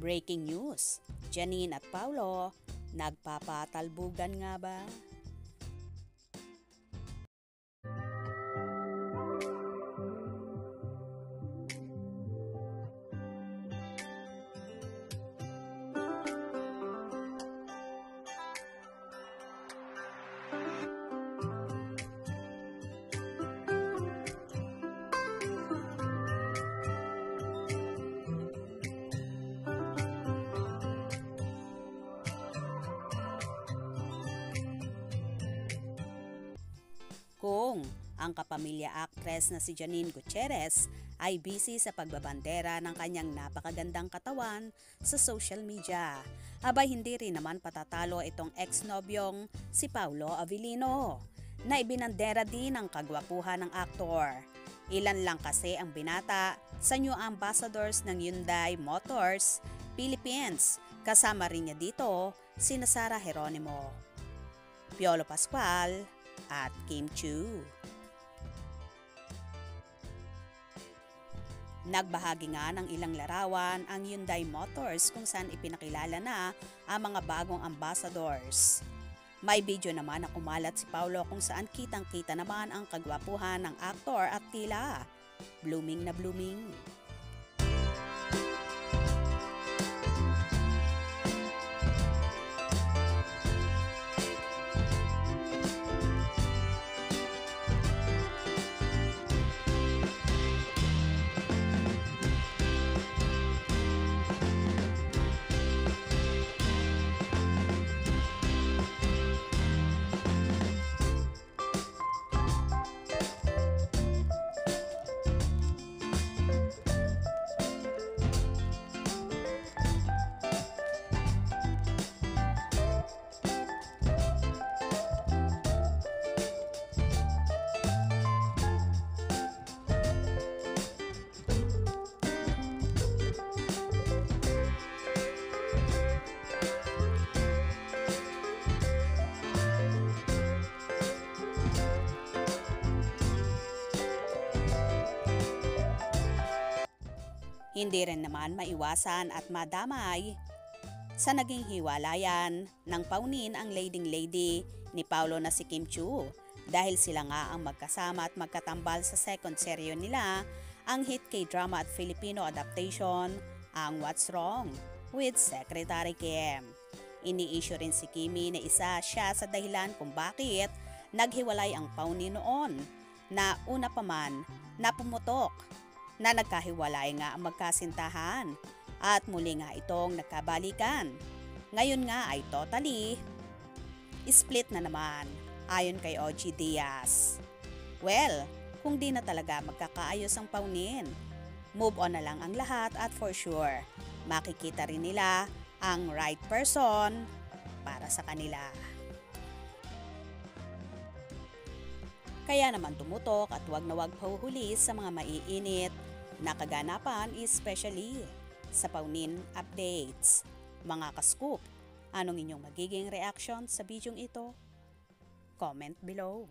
Breaking news, Janine at Paulo, nagpapatalbugan nga ba? Kung ang kapamilya actress na si Janine Gutierrez ay busy sa pagbabandera ng kanyang napakagandang katawan sa social media, abay hindi rin naman patatalo itong ex-nobyong si Paulo Avellino na ibinandera din ang kagwapuhan ng aktor. Ilan lang kasi ang binata sa new ambassadors ng Hyundai Motors Philippines, kasama rin niya dito sina Sara Geronimo, Piolo Pascual at Kim Chiu. Nagbahagi nga ng ilang larawan ang Hyundai Motors kung saan ipinakilala na ang mga bagong ambassadors. May video naman na kumalat si Paulo kung saan kitang-kita naman ang kagwapuhan ng aktor at tila blooming na blooming. Hindi rin naman maiwasan at madamay sa naging hiwalayan ng paunin ang leading-lady ni Paulo na si Kim Chiu dahil sila nga ang magkasama at magkatambal sa second serye nila, ang hit K-drama at Filipino adaptation, ang What's Wrong with Secretary Kim. Ini-issue rin si Kimi na isa siya sa dahilan kung bakit naghiwalay ang paunin noon, na una pa man na pumutok na nagkahiwalay nga ang magkasintahan at muli nga itong nagkabalikan. Ngayon nga ay totally split na naman ayon kay OG Diaz. Well, kung di na talaga magkakaayos ang paunin, move on na lang ang lahat at for sure makikita rin nila ang right person para sa kanila. Kaya naman tumutok at wag na wag pahuhuli sa mga maiinit na kaganapan, especially sa paunin updates. Mga ka-scoop, anong inyong magiging reaction sa bidyong ito? Comment below.